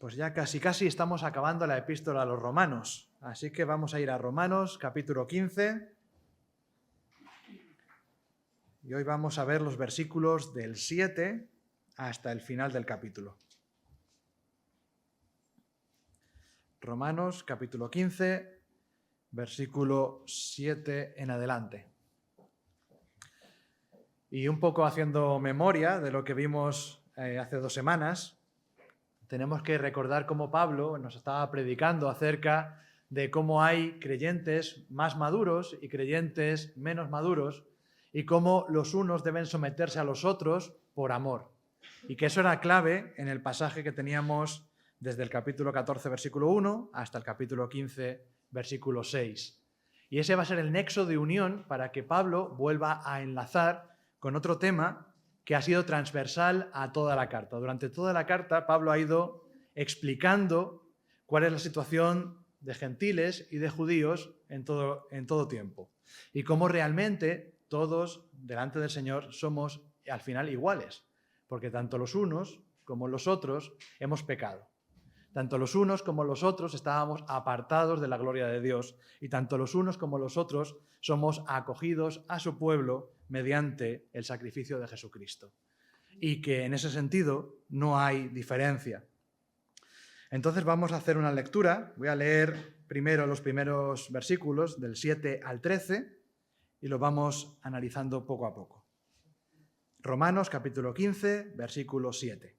Pues ya casi estamos acabando la epístola a los Romanos. Así que vamos a ir a Romanos, capítulo 15. Y hoy vamos a ver los versículos del 7 hasta el final del capítulo. Romanos, capítulo 15, versículo 7 en adelante. Y un poco haciendo memoria de lo que vimos hace 2 semanas, tenemos que recordar cómo Pablo nos estaba predicando acerca de cómo hay creyentes más maduros y creyentes menos maduros y cómo los unos deben someterse a los otros por amor. Y que eso era clave en el pasaje que teníamos desde el capítulo 14, versículo 1, hasta el capítulo 15, versículo 6. Y ese va a ser el nexo de unión para que Pablo vuelva a enlazar con otro tema que ha sido transversal a toda la carta. Durante toda la carta, Pablo ha ido explicando cuál es la situación de gentiles y de judíos en todo tiempo. Y cómo realmente todos, delante del Señor, somos al final iguales. Porque tanto los unos como los otros hemos pecado. Tanto los unos como los otros estábamos apartados de la gloria de Dios. Y tanto los unos como los otros somos acogidos a su pueblo mediante el sacrificio de Jesucristo. Y que en ese sentido no hay diferencia. Entonces vamos a hacer una lectura. Voy a leer primero los primeros versículos del 7 al 13 y lo vamos analizando poco a poco. Romanos capítulo 15, versículo 7.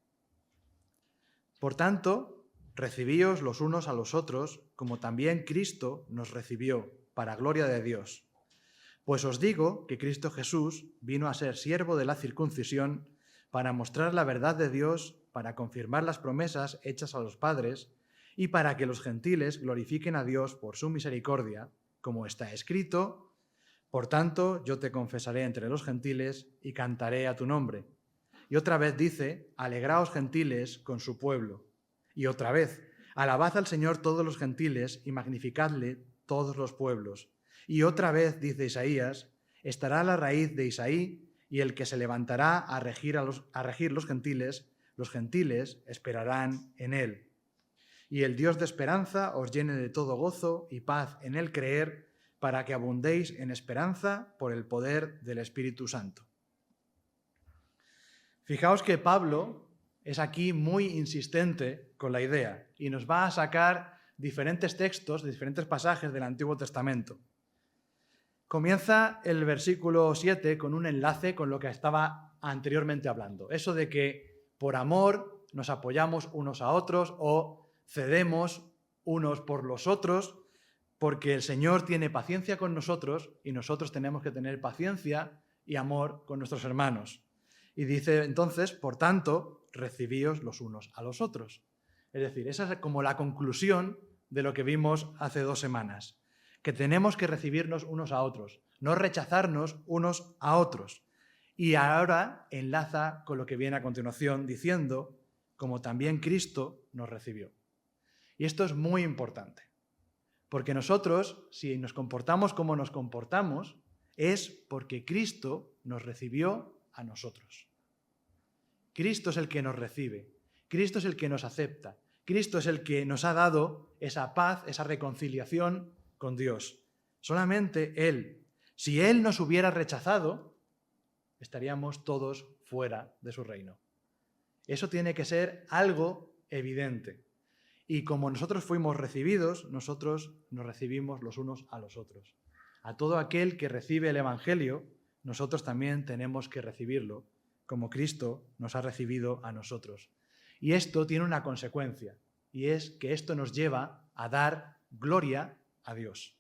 Por tanto, recibíos los unos a los otros, como también Cristo nos recibió, para gloria de Dios. Pues os digo que Cristo Jesús vino a ser siervo de la circuncisión para mostrar la verdad de Dios, para confirmar las promesas hechas a los padres y para que los gentiles glorifiquen a Dios por su misericordia, como está escrito: por tanto, yo te confesaré entre los gentiles y cantaré a tu nombre. Y otra vez dice: alegraos gentiles con su pueblo. Y otra vez: alabad al Señor todos los gentiles y magnificadle todos los pueblos. Y otra vez dice Isaías: estará la raíz de Isaí y el que se levantará a regir los gentiles esperarán en él. Y el Dios de esperanza os llene de todo gozo y paz en el creer, para que abundéis en esperanza por el poder del Espíritu Santo. Fijaos que Pablo es aquí muy insistente con la idea y nos va a sacar diferentes textos, diferentes pasajes del Antiguo Testamento. Comienza el versículo 7 con un enlace con lo que estaba anteriormente hablando. Eso de que por amor nos apoyamos unos a otros o cedemos unos por los otros, porque el Señor tiene paciencia con nosotros y nosotros tenemos que tener paciencia y amor con nuestros hermanos. Y dice entonces, por tanto, recibíos los unos a los otros. Es decir, esa es como la conclusión de lo que vimos hace 2 semanas. Que tenemos que recibirnos unos a otros, no rechazarnos unos a otros. Y ahora enlaza con lo que viene a continuación diciendo: como también Cristo nos recibió. Y esto es muy importante, porque nosotros, si nos comportamos como nos comportamos, es porque Cristo nos recibió a nosotros. Cristo es el que nos recibe, Cristo es el que nos acepta, Cristo es el que nos ha dado esa paz, esa reconciliación con Dios. Solamente Él. Si Él nos hubiera rechazado, estaríamos todos fuera de su reino. Eso tiene que ser algo evidente. Y como nosotros fuimos recibidos, nosotros nos recibimos los unos a los otros. A todo aquel que recibe el Evangelio, nosotros también tenemos que recibirlo, como Cristo nos ha recibido a nosotros. Y esto tiene una consecuencia, y es que esto nos lleva a dar gloria a Dios.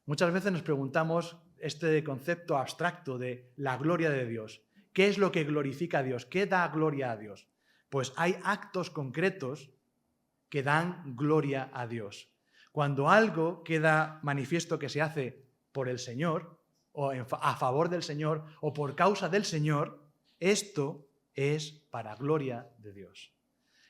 Muchas veces nos preguntamos este concepto abstracto de la gloria de Dios. ¿Qué es lo que glorifica a Dios? ¿Qué da gloria a Dios? Pues hay actos concretos que dan gloria a Dios. Cuando algo queda manifiesto que se hace por el Señor, o a favor del Señor, o por causa del Señor, esto es para gloria de Dios.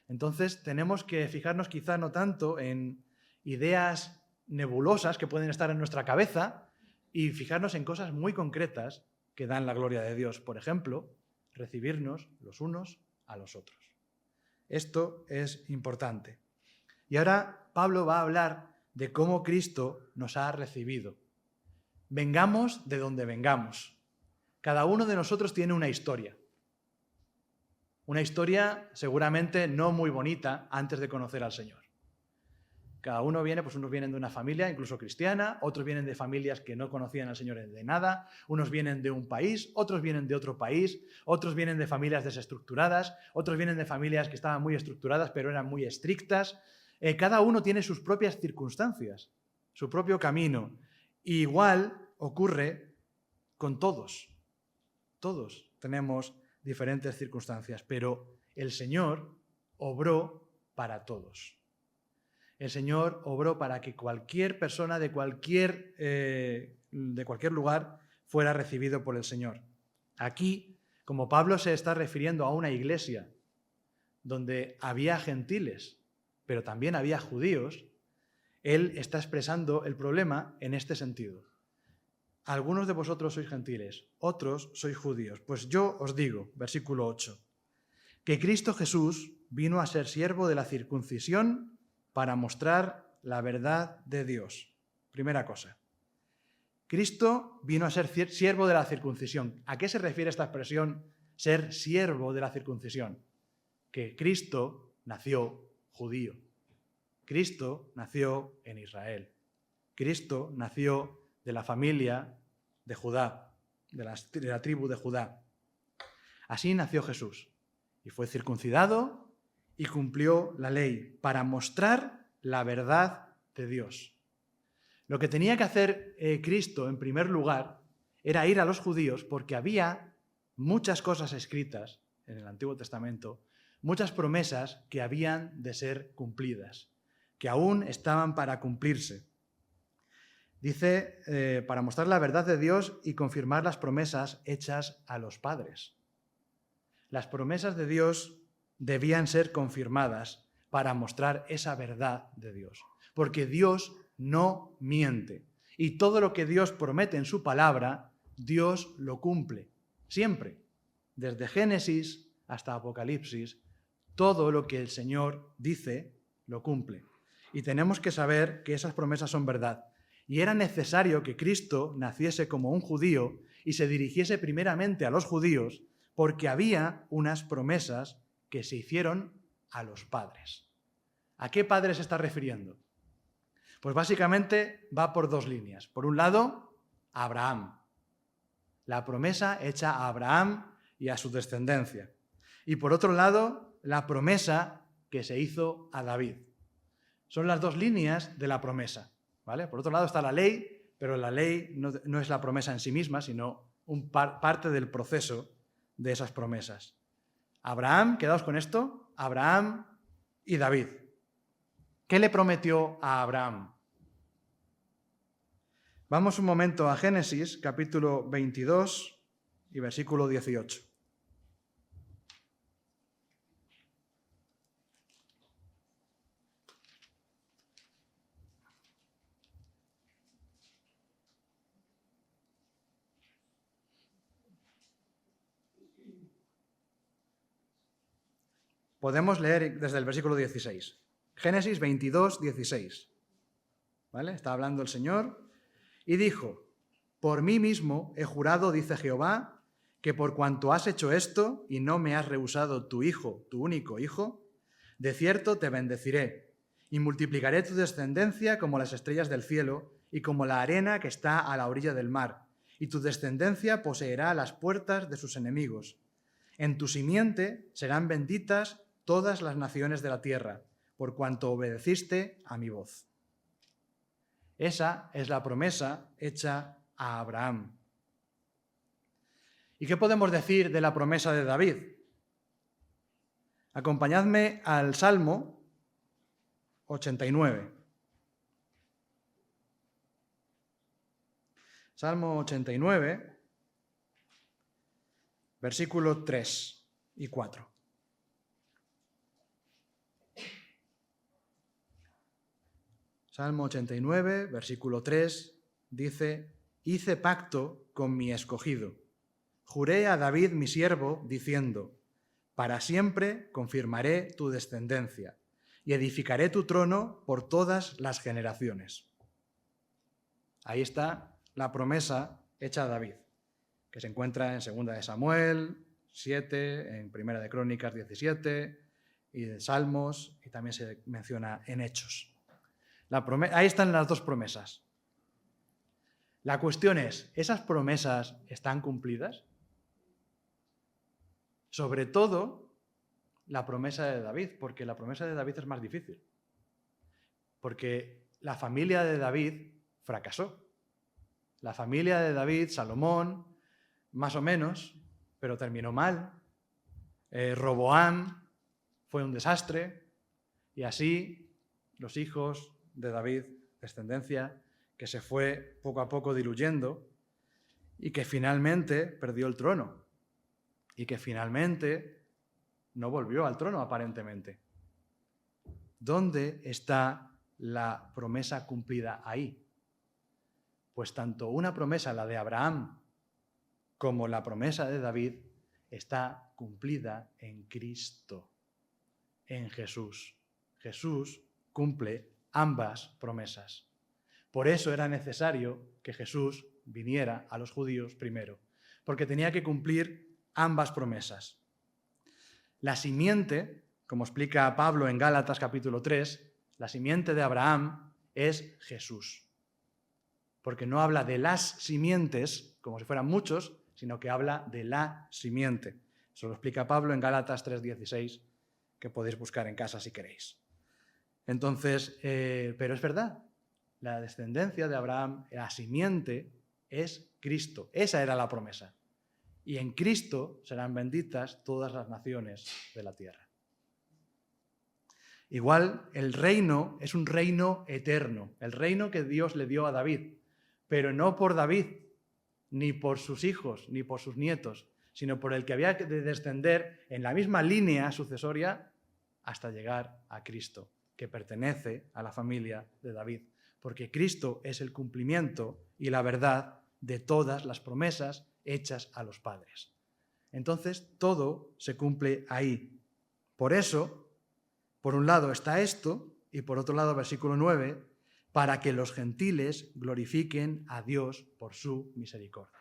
Entonces tenemos que fijarnos quizá no tanto en ideas nebulosas que pueden estar en nuestra cabeza y fijarnos en cosas muy concretas que dan la gloria de Dios. Por ejemplo, recibirnos los unos a los otros. Esto es importante. Y ahora Pablo va a hablar de cómo Cristo nos ha recibido. Vengamos de donde vengamos. Cada uno de nosotros tiene una historia. Una historia seguramente no muy bonita antes de conocer al Señor. Cada uno viene, pues unos vienen de una familia, incluso cristiana, otros vienen de familias que no conocían al Señor de nada, unos vienen de un país, otros vienen de otro país, otros vienen de familias desestructuradas, otros vienen de familias que estaban muy estructuradas pero eran muy estrictas. Cada uno tiene sus propias circunstancias, su propio camino. Y igual ocurre con todos. Todos tenemos diferentes circunstancias, pero el Señor obró para todos. El Señor obró para que cualquier persona de cualquier lugar fuera recibido por el Señor. Aquí, como Pablo se está refiriendo a una iglesia donde había gentiles, pero también había judíos, él está expresando el problema en este sentido. Algunos de vosotros sois gentiles, otros sois judíos. Pues yo os digo, versículo 8, que Cristo Jesús vino a ser siervo de la circuncisión para mostrar la verdad de Dios. Primera cosa. Cristo vino a ser siervo de la circuncisión. ¿A qué se refiere esta expresión, ser siervo de la circuncisión? Que Cristo nació judío. Cristo nació en Israel. Cristo nació de la familia de Judá, de la tribu de Judá. Así nació Jesús y fue circuncidado y cumplió la ley para mostrar la verdad de Dios. Lo que tenía que hacer Cristo en primer lugar era ir a los judíos porque había muchas cosas escritas en el Antiguo Testamento, muchas promesas que habían de ser cumplidas, que aún estaban para cumplirse. Dice, para mostrar la verdad de Dios y confirmar las promesas hechas a los padres. Las promesas de Dios debían ser confirmadas para mostrar esa verdad de Dios. Porque Dios no miente. Y todo lo que Dios promete en su palabra, Dios lo cumple. Siempre. Desde Génesis hasta Apocalipsis, todo lo que el Señor dice, lo cumple. Y tenemos que saber que esas promesas son verdad. Y era necesario que Cristo naciese como un judío y se dirigiese primeramente a los judíos porque había unas promesas que se hicieron a los padres. ¿A qué padres se está refiriendo? Pues básicamente va por dos líneas. Por un lado, a Abraham. La promesa hecha a Abraham y a su descendencia. Y por otro lado, la promesa que se hizo a David. Son las dos líneas de la promesa, ¿vale? Por otro lado está la ley, pero la ley no es la promesa en sí misma, sino parte del proceso de esas promesas. Abraham, quedaos con esto, Abraham y David. ¿Qué le prometió a Abraham? Vamos un momento a Génesis, capítulo 22 y versículo 18. Podemos leer desde el versículo 16. Génesis 22, 16. ¿Vale? Está hablando el Señor y dijo, por mí mismo he jurado, dice Jehová, que por cuanto has hecho esto y no me has rehusado tu hijo, tu único hijo, de cierto te bendeciré y multiplicaré tu descendencia como las estrellas del cielo y como la arena que está a la orilla del mar, y tu descendencia poseerá las puertas de sus enemigos. En tu simiente serán benditas todas las naciones de la tierra, por cuanto obedeciste a mi voz. Esa es la promesa hecha a Abraham. ¿Y qué podemos decir de la promesa de David? Acompañadme al Salmo 89. Salmo 89, versículos 3 y 4. Salmo 89, versículo 3, dice, hice pacto con mi escogido. Juré a David mi siervo, diciendo, Para siempre confirmaré tu descendencia y edificaré tu trono por todas las generaciones. Ahí está la promesa hecha a David, que se encuentra en 2 de Samuel 7, en 1 de Crónicas 17 y de Salmos, y también se menciona en Hechos. Ahí están las dos promesas. La cuestión es, ¿esas promesas están cumplidas? Sobre todo la promesa de David, porque la promesa de David es más difícil. Porque la familia de David fracasó. La familia de David, Salomón, más o menos, pero terminó mal. Roboam fue un desastre. Y así los hijos de David, descendencia, que se fue poco a poco diluyendo y que finalmente perdió el trono. Y que finalmente no volvió al trono, aparentemente. ¿Dónde está la promesa cumplida ahí? Pues tanto una promesa, la de Abraham, como la promesa de David, está cumplida en Cristo, en Jesús. Jesús cumple ambas promesas. Por eso era necesario que Jesús viniera a los judíos primero, porque tenía que cumplir ambas promesas. La simiente, como explica Pablo en Gálatas capítulo 3, la simiente de Abraham es Jesús. Porque no habla de las simientes, como si fueran muchos, sino que habla de la simiente. Eso lo explica Pablo en Gálatas 3:16, que podéis buscar en casa si queréis. Entonces, pero es verdad, la descendencia de Abraham, la simiente, es Cristo. Esa era la promesa. Y en Cristo serán benditas todas las naciones de la tierra. Igual, el reino es un reino eterno, el reino que Dios le dio a David, pero no por David, ni por sus hijos, ni por sus nietos, sino por el que había de descender en la misma línea sucesoria hasta llegar a Cristo, que pertenece a la familia de David, porque Cristo es el cumplimiento y la verdad de todas las promesas hechas a los padres. Entonces, todo se cumple ahí. Por eso, por un lado está esto, y por otro lado, versículo 9, para que los gentiles glorifiquen a Dios por su misericordia.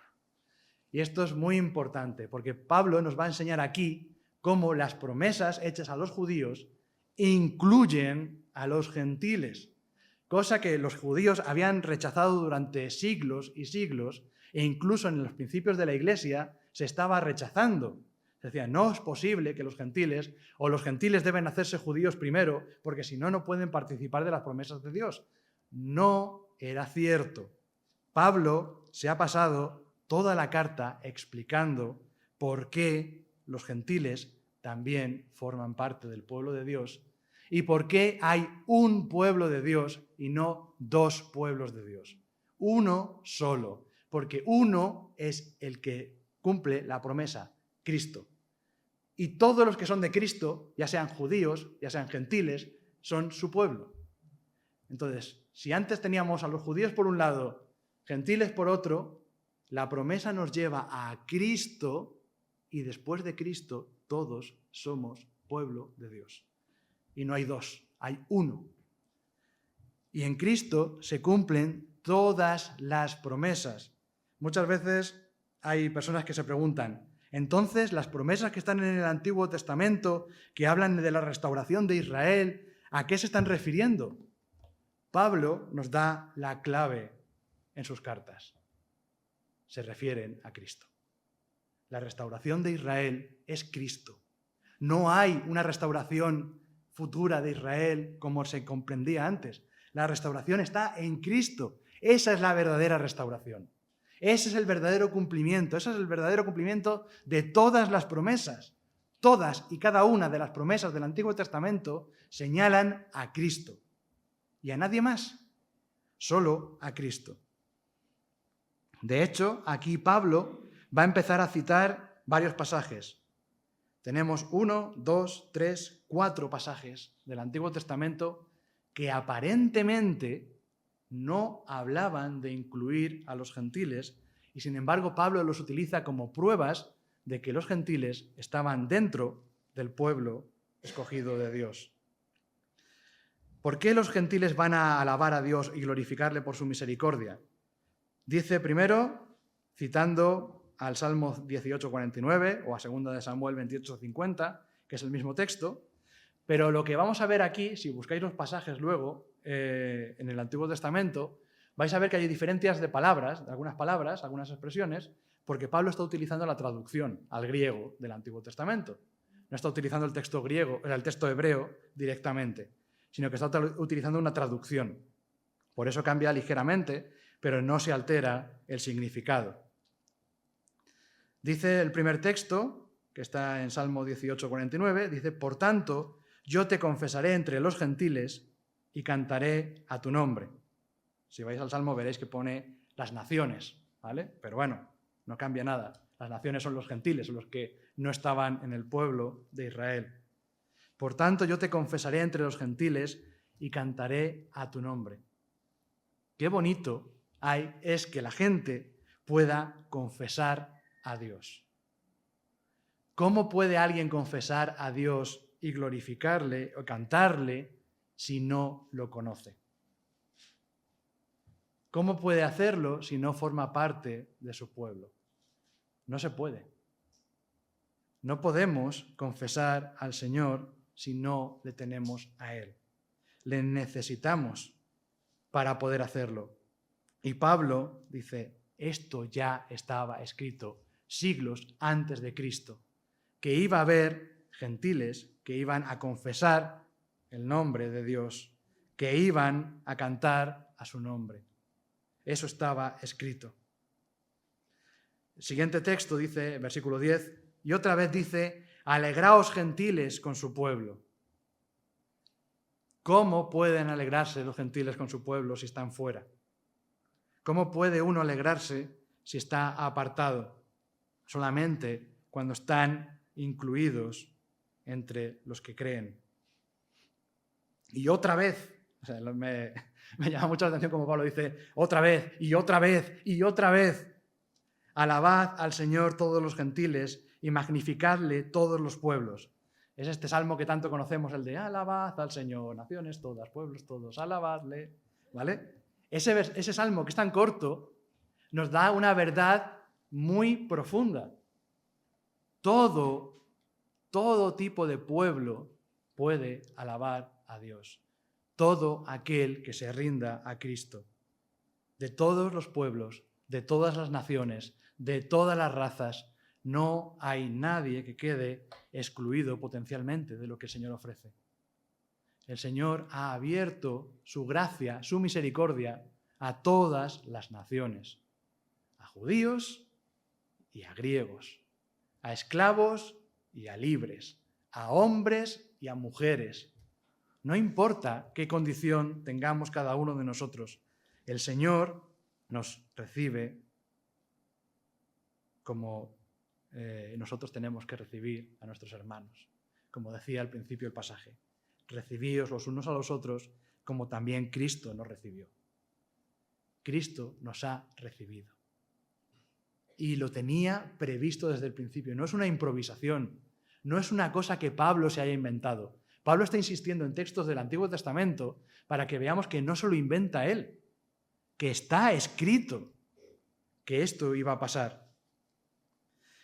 Y esto es muy importante, porque Pablo nos va a enseñar aquí cómo las promesas hechas a los judíos incluyen a los gentiles, cosa que los judíos habían rechazado durante siglos y siglos, e incluso en los principios de la Iglesia se estaba rechazando. Se decía, no es posible que los gentiles, o los gentiles deben hacerse judíos primero, porque si no, no pueden participar de las promesas de Dios. No era cierto. Pablo se ha pasado toda la carta explicando por qué los gentiles también forman parte del pueblo de Dios y por qué hay un pueblo de Dios y no dos pueblos de Dios. Uno solo, porque uno es el que cumple la promesa, Cristo. Y todos los que son de Cristo, ya sean judíos, ya sean gentiles, son su pueblo. Entonces, si antes teníamos a los judíos por un lado, gentiles por otro, la promesa nos lleva a Cristo y después de Cristo todos somos pueblo de Dios. Y no hay dos, hay uno. Y en Cristo se cumplen todas las promesas. Muchas veces hay personas que se preguntan, entonces las promesas que están en el Antiguo Testamento, que hablan de la restauración de Israel, ¿a qué se están refiriendo? Pablo nos da la clave en sus cartas. Se refieren a Cristo. La restauración de Israel es Cristo. No hay una restauración futura de Israel como se comprendía antes. La restauración está en Cristo. Esa es la verdadera restauración. Ese es el verdadero cumplimiento. Ese es el verdadero cumplimiento de todas las promesas. Todas y cada una de las promesas del Antiguo Testamento señalan a Cristo. Y a nadie más. Solo a Cristo. De hecho, aquí Pablo va a empezar a citar varios pasajes. Tenemos 1, 2, 3, 4 pasajes del Antiguo Testamento que aparentemente no hablaban de incluir a los gentiles y sin embargo Pablo los utiliza como pruebas de que los gentiles estaban dentro del pueblo escogido de Dios. ¿Por qué los gentiles van a alabar a Dios y glorificarle por su misericordia? Dice primero, citando al Salmo 18:49 o a 2 de Samuel 28:50, que es el mismo texto, pero lo que vamos a ver aquí, si buscáis los pasajes luego en el Antiguo Testamento, vais a ver que hay diferencias de palabras, de algunas expresiones, porque Pablo está utilizando la traducción al griego del Antiguo Testamento. No está utilizando el texto hebreo directamente, sino que está utilizando una traducción. Por eso cambia ligeramente, pero no se altera el significado. Dice el primer texto, que está en Salmo 18:49, dice: por tanto, yo te confesaré entre los gentiles y cantaré a tu nombre. Si vais al Salmo veréis que pone las naciones, ¿vale? Pero bueno, no cambia nada. Las naciones son los gentiles, son los que no estaban en el pueblo de Israel. Por tanto, yo te confesaré entre los gentiles y cantaré a tu nombre. Qué bonito es que la gente pueda confesar a Dios. ¿Cómo puede alguien confesar a Dios y glorificarle o cantarle si no lo conoce? ¿Cómo puede hacerlo si no forma parte de su pueblo? No se puede. No podemos confesar al Señor si no le tenemos a Él. Le necesitamos para poder hacerlo. Y Pablo dice, esto ya estaba escrito siglos antes de Cristo, que iba a haber gentiles que iban a confesar el nombre de Dios, que iban a cantar a su nombre. Eso estaba escrito. El siguiente texto dice, versículo 10, y otra vez dice, alegraos gentiles con su pueblo. ¿Cómo pueden alegrarse los gentiles con su pueblo si están fuera? ¿Cómo puede uno alegrarse si está apartado? Solamente cuando están incluidos entre los que creen. Y otra vez, me llama mucho la atención como Pablo dice, otra vez, y otra vez, y otra vez. Alabad al Señor todos los gentiles y magnificadle todos los pueblos. Es este salmo que tanto conocemos, el de alabad al Señor, naciones todas, pueblos todos, alabadle, ¿vale? Ese salmo que es tan corto nos da una verdad muy profunda. Todo tipo de pueblo puede alabar a Dios. Todo aquel que se rinda a Cristo. De todos los pueblos, de todas las naciones, de todas las razas, no hay nadie que quede excluido potencialmente de lo que el Señor ofrece. El Señor ha abierto su gracia, su misericordia a todas las naciones, a judíos y a griegos, a esclavos y a libres, a hombres y a mujeres. No importa qué condición tengamos cada uno de nosotros, el Señor nos recibe como nosotros tenemos que recibir a nuestros hermanos. Como decía al principio el pasaje, recibíos los unos a los otros como también Cristo nos recibió. Cristo nos ha recibido. Y lo tenía previsto desde el principio. No es una improvisación, no es una cosa que Pablo se haya inventado. Pablo está insistiendo en textos del Antiguo Testamento para que veamos que no se lo inventa él, que está escrito que esto iba a pasar.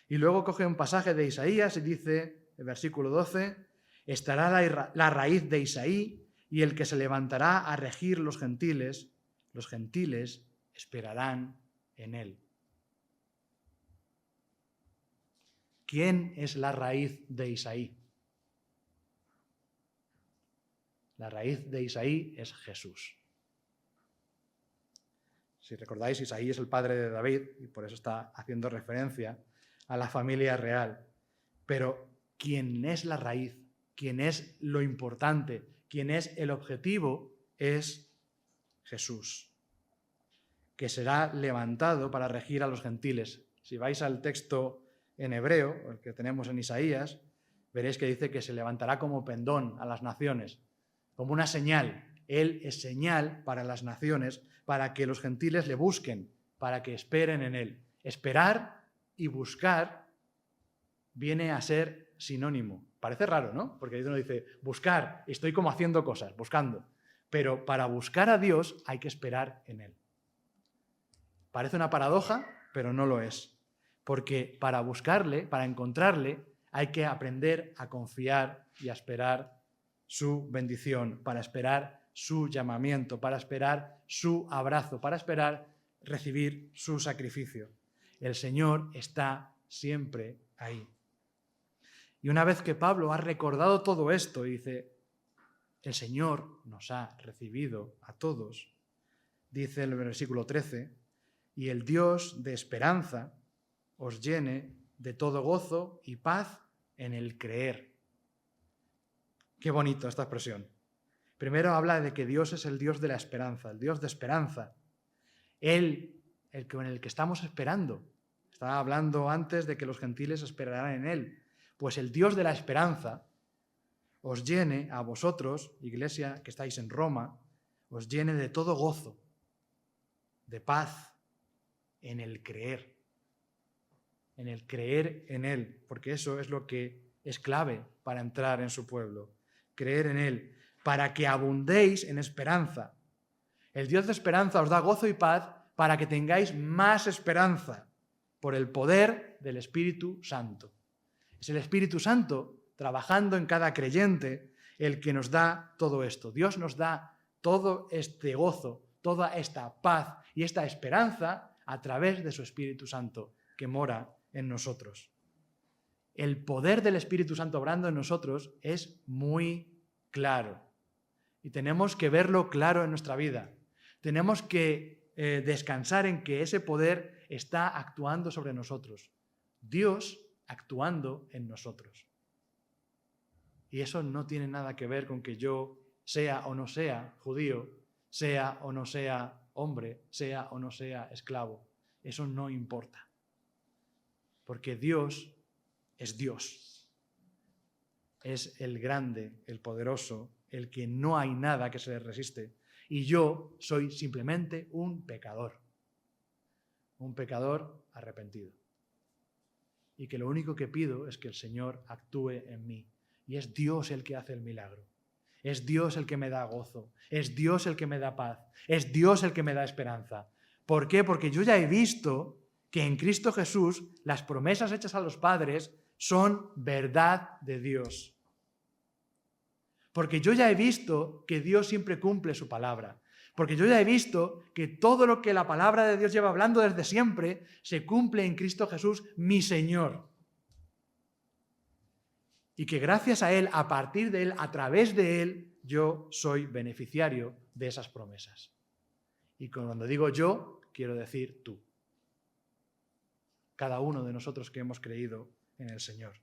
Y luego coge un pasaje de Isaías y dice, el versículo 12, estará la raíz de Isaí y el que se levantará a regir los gentiles esperarán en él. ¿Quién es la raíz de Isaí? La raíz de Isaí es Jesús. Si recordáis, Isaí es el padre de David y por eso está haciendo referencia a la familia real. Pero quien es la raíz, quien es lo importante, quien es el objetivo, es Jesús, que será levantado para regir a los gentiles. Si vais al texto en hebreo, el que tenemos en Isaías, veréis que dice que se levantará como pendón a las naciones, como una señal. Él es señal para las naciones, para que los gentiles le busquen, para que esperen en él. Esperar y buscar viene a ser sinónimo. Parece raro, ¿no? Porque ahí uno dice, buscar, estoy como haciendo cosas, buscando. Pero para buscar a Dios hay que esperar en Él. Parece una paradoja, pero no lo es. Porque para buscarle, para encontrarle, hay que aprender a confiar y a esperar su bendición, para esperar su llamamiento, para esperar su abrazo, para esperar recibir su sacrificio. El Señor está siempre ahí. Y una vez que Pablo ha recordado todo esto y dice, el Señor nos ha recibido a todos, dice el versículo 13, y el Dios de esperanza os llene de todo gozo y paz en el creer. Qué bonito esta expresión. Primero habla de que Dios es el Dios de la esperanza, el Dios de esperanza. Él, en el que estamos esperando. Estaba hablando antes de que los gentiles esperarán en Él. Pues el Dios de la esperanza os llene a vosotros, iglesia que estáis en Roma, os llene de todo gozo, de paz, en el creer en Él, porque eso es lo que es clave para entrar en su pueblo, creer en Él, para que abundéis en esperanza. El Dios de esperanza os da gozo y paz para que tengáis más esperanza por el poder del Espíritu Santo. Es el Espíritu Santo trabajando en cada creyente el que nos da todo esto. Dios nos da todo este gozo, toda esta paz y esta esperanza a través de su Espíritu Santo que mora en nosotros. El poder del Espíritu Santo obrando en nosotros es muy claro y tenemos que verlo claro en nuestra vida. Tenemos que descansar en que ese poder está actuando sobre nosotros. Dios actuando en nosotros. Y eso no tiene nada que ver con que yo sea o no sea judío, sea o no sea hombre, sea o no sea esclavo. Eso no importa. Porque Dios es Dios. Es el grande, el poderoso, el que no hay nada que se le resiste. Y yo soy simplemente un pecador arrepentido. Y que lo único que pido es que el Señor actúe en mí. Y es Dios el que hace el milagro. Es Dios el que me da gozo. Es Dios el que me da paz. Es Dios el que me da esperanza. ¿Por qué? Porque yo ya he visto que en Cristo Jesús las promesas hechas a los padres son verdad de Dios. Porque yo ya he visto que Dios siempre cumple su palabra. Porque yo ya he visto que todo lo que la palabra de Dios lleva hablando desde siempre se cumple en Cristo Jesús, mi Señor. Y que gracias a Él, a partir de Él, a través de Él, yo soy beneficiario de esas promesas. Y cuando digo yo, quiero decir tú. Cada uno de nosotros que hemos creído en el Señor.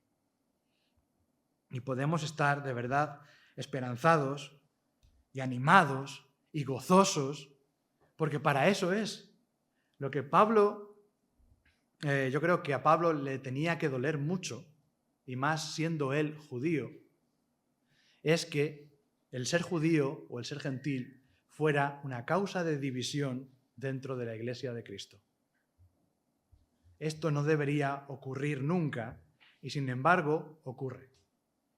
Y podemos estar de verdad esperanzados y animados y gozosos, porque para eso es lo que Pablo, yo creo que a Pablo le tenía que doler mucho, y más siendo él judío, es que el ser judío o el ser gentil fuera una causa de división dentro de la Iglesia de Cristo. Esto no debería ocurrir nunca y sin embargo ocurre.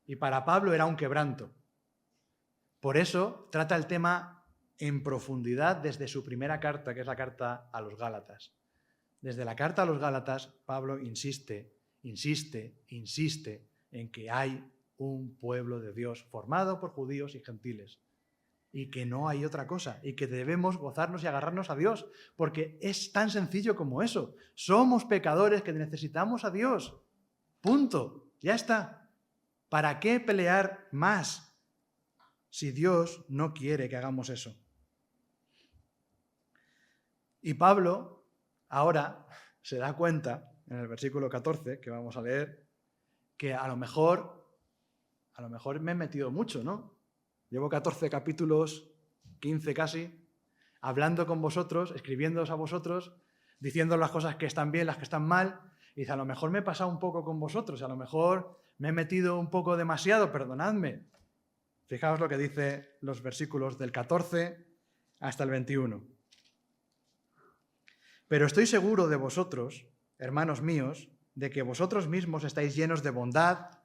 Y para Pablo era un quebranto. Por eso trata el tema en profundidad desde su primera carta, que es la carta a los Gálatas. Desde la carta a los Gálatas, Pablo insiste en que hay un pueblo de Dios formado por judíos y gentiles y que no hay otra cosa y que debemos gozarnos y agarrarnos a Dios porque es tan sencillo como eso. Somos pecadores que necesitamos a Dios. Punto. Ya está. ¿Para qué pelear más si Dios no quiere que hagamos eso? Y Pablo ahora se da cuenta, en el versículo 14, que vamos a leer, que a lo mejor me he metido mucho, ¿no? Llevo 14 capítulos, 15 casi, hablando con vosotros, escribiéndoos a vosotros, diciendo las cosas que están bien, las que están mal, y dice, a lo mejor me he pasado un poco con vosotros, a lo mejor me he metido un poco demasiado, perdonadme. Fijaos lo que dice los versículos del 14 hasta el 21. Pero estoy seguro de vosotros, hermanos míos, de que vosotros mismos estáis llenos de bondad,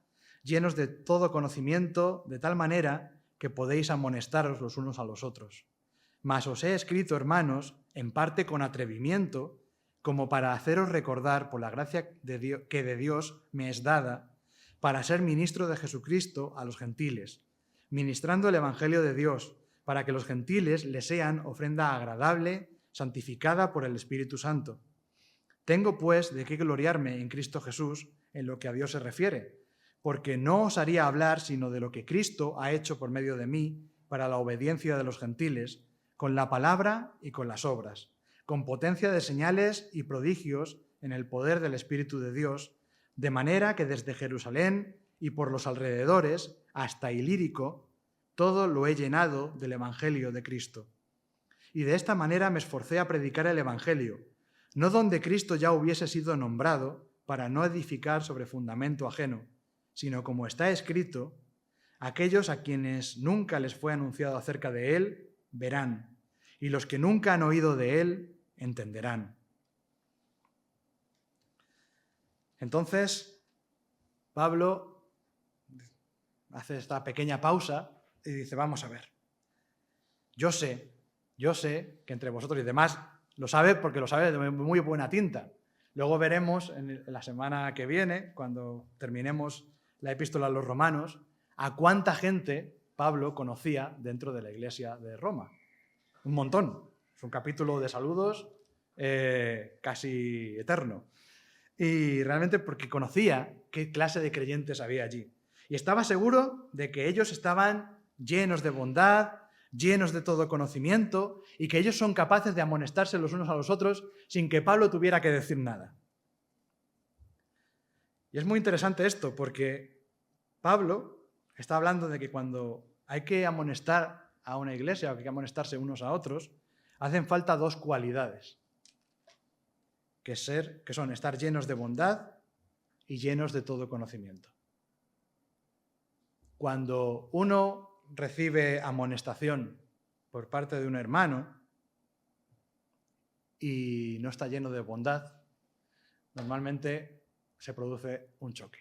llenos de todo conocimiento, de tal manera que podéis amonestaros los unos a los otros. Mas os he escrito, hermanos, en parte con atrevimiento, como para haceros recordar, por la gracia que de Dios me es dada, para ser ministro de Jesucristo a los gentiles, ministrando el Evangelio de Dios, para que los gentiles le sean ofrenda agradable, santificada por el Espíritu Santo. Tengo, pues, de qué gloriarme en Cristo Jesús en lo que a Dios se refiere, porque no os haría hablar sino de lo que Cristo ha hecho por medio de mí para la obediencia de los gentiles, con la palabra y con las obras, con potencia de señales y prodigios en el poder del Espíritu de Dios, de manera que desde Jerusalén y por los alrededores hasta Ilírico, todo lo he llenado del Evangelio de Cristo. Y de esta manera me esforcé a predicar el Evangelio, no donde Cristo ya hubiese sido nombrado, para no edificar sobre fundamento ajeno, sino como está escrito, aquellos a quienes nunca les fue anunciado acerca de Él, verán, y los que nunca han oído de Él, entenderán. Entonces, Pablo hace esta pequeña pausa y dice, vamos a ver, yo sé que entre vosotros y demás lo sabe porque lo sabe de muy buena tinta. Luego veremos en la semana que viene, cuando terminemos la epístola a los romanos, a cuánta gente Pablo conocía dentro de la iglesia de Roma. Un montón. Es un capítulo de saludos casi eterno. Y realmente porque conocía qué clase de creyentes había allí. Y estaba seguro de que ellos estaban llenos de bondad, llenos de todo conocimiento, y que ellos son capaces de amonestarse los unos a los otros sin que Pablo tuviera que decir nada. Y es muy interesante esto, porque Pablo está hablando de que cuando hay que amonestar a una iglesia o que hay que amonestarse unos a otros, hacen falta dos cualidades, que son estar llenos de bondad y llenos de todo conocimiento. Cuando uno recibe amonestación por parte de un hermano y no está lleno de bondad, normalmente se produce un choque.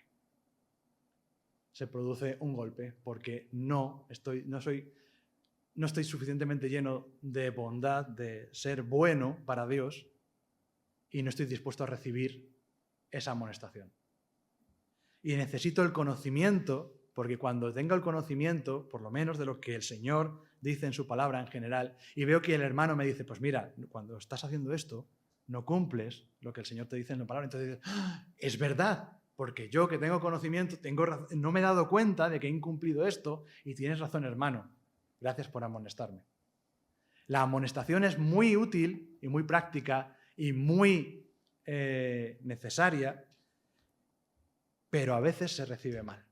Se produce un golpe porque no estoy suficientemente lleno de bondad, de ser bueno para Dios, y no estoy dispuesto a recibir esa amonestación. Y necesito el conocimiento, porque cuando tenga el conocimiento, por lo menos de lo que el Señor dice en su palabra en general, y veo que el hermano me dice, pues mira, cuando estás haciendo esto, no cumples lo que el Señor te dice en la palabra, entonces dices, ¡ah! Es verdad, porque yo que tengo conocimiento, no me he dado cuenta de que he incumplido esto, y tienes razón, hermano, gracias por amonestarme. La amonestación es muy útil y muy práctica y muy necesaria, pero a veces se recibe mal.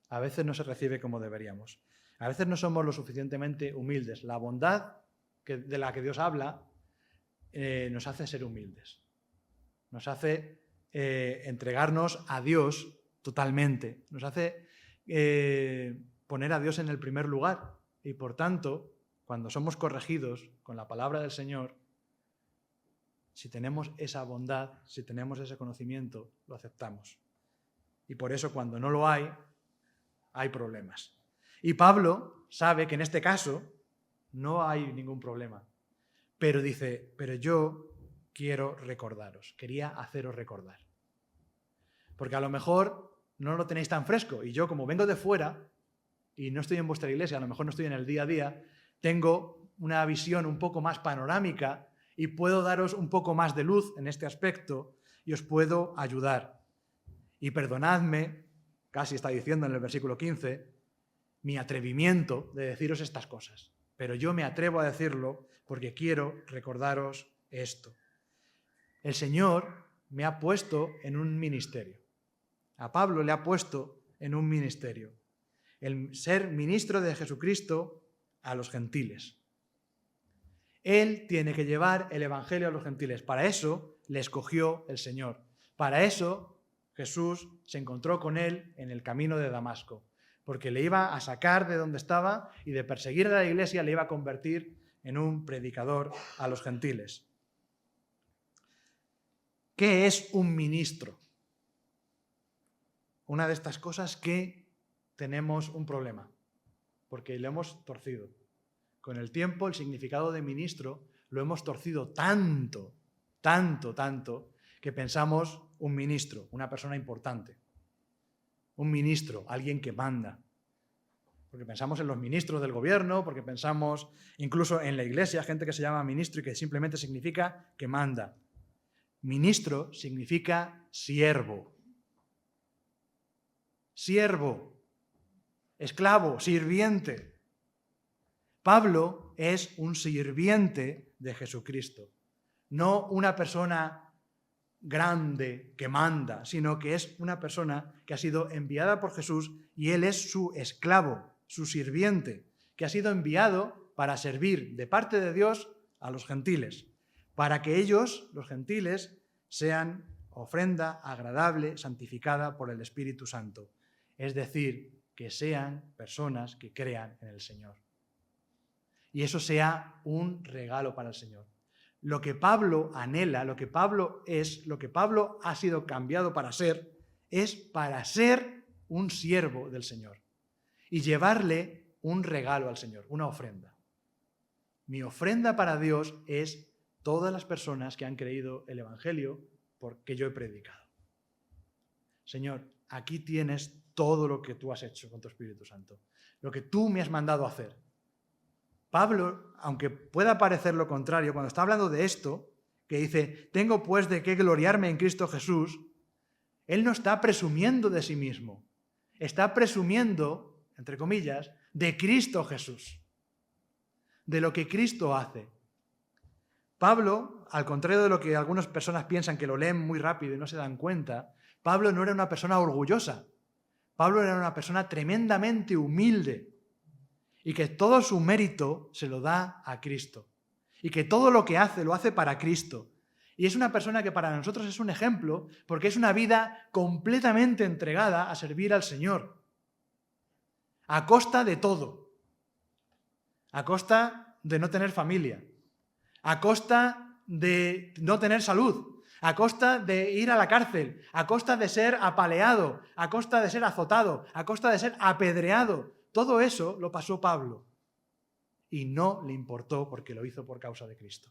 A veces no se recibe como deberíamos. A veces no somos lo suficientemente humildes. La bondad de la que Dios habla nos hace ser humildes. Nos hace entregarnos a Dios totalmente. Nos hace poner a Dios en el primer lugar. Y por tanto, cuando somos corregidos con la palabra del Señor, si tenemos esa bondad, si tenemos ese conocimiento, lo aceptamos. Y por eso cuando no lo hay problemas. Y Pablo sabe que en este caso no hay ningún problema. Pero dice, pero yo quiero recordaros, quería haceros recordar. Porque a lo mejor no lo tenéis tan fresco. Y yo, como vengo de fuera y no estoy en vuestra iglesia, a lo mejor no estoy en el día a día, tengo una visión un poco más panorámica y puedo daros un poco más de luz en este aspecto y os puedo ayudar. Y perdonadme, casi está diciendo en el versículo 15, mi atrevimiento de deciros estas cosas. Pero yo me atrevo a decirlo porque quiero recordaros esto. El Señor me ha puesto en un ministerio. A Pablo le ha puesto en un ministerio. El ser ministro de Jesucristo a los gentiles. Él tiene que llevar el Evangelio a los gentiles. Para eso le escogió el Señor. Para eso Jesús se encontró con él en el camino de Damasco, porque le iba a sacar de donde estaba y de perseguir a la iglesia le iba a convertir en un predicador a los gentiles. ¿Qué es un ministro? una de estas cosas que tenemos un problema, porque lo hemos torcido. Con el tiempo, el significado de ministro lo hemos torcido tanto, que pensamos un ministro, una persona importante. Un ministro, alguien que manda. Porque pensamos en los ministros del gobierno, porque pensamos incluso en la iglesia, gente que se llama ministro y que simplemente significa que manda. Ministro significa siervo. Siervo, esclavo, sirviente. Pablo es un sirviente de Jesucristo, no una persona grande que manda, sino que es una persona que ha sido enviada por Jesús y él es su esclavo, su sirviente, que ha sido enviado para servir de parte de Dios a los gentiles, para que ellos, los gentiles, sean ofrenda agradable, santificada por el Espíritu Santo. Es decir, que sean personas que crean en el Señor. Y eso sea un regalo para el Señor. Lo que Pablo anhela, lo que Pablo es, lo que Pablo ha sido cambiado para ser, es para ser un siervo del Señor y llevarle un regalo al Señor, una ofrenda. Mi ofrenda para Dios es todas las personas que han creído el Evangelio porque yo he predicado. Señor, aquí tienes todo lo que tú has hecho con tu Espíritu Santo, lo que tú me has mandado a hacer. Pablo, aunque pueda parecer lo contrario, cuando está hablando de esto, que dice, tengo pues de qué gloriarme en Cristo Jesús, él no está presumiendo de sí mismo, está presumiendo, entre comillas, de Cristo Jesús, de lo que Cristo hace. Pablo, al contrario de lo que algunas personas piensan que lo leen muy rápido y no se dan cuenta, Pablo no era una persona orgullosa, Pablo era una persona tremendamente humilde, y que todo su mérito se lo da a Cristo. Y que todo lo que hace, lo hace para Cristo. Y es una persona que para nosotros es un ejemplo porque es una vida completamente entregada a servir al Señor. A costa de todo. A costa de no tener familia. A costa de no tener salud. A costa de ir a la cárcel. A costa de ser apaleado. A costa de ser azotado. A costa de ser apedreado. Todo eso lo pasó Pablo y no le importó porque lo hizo por causa de Cristo.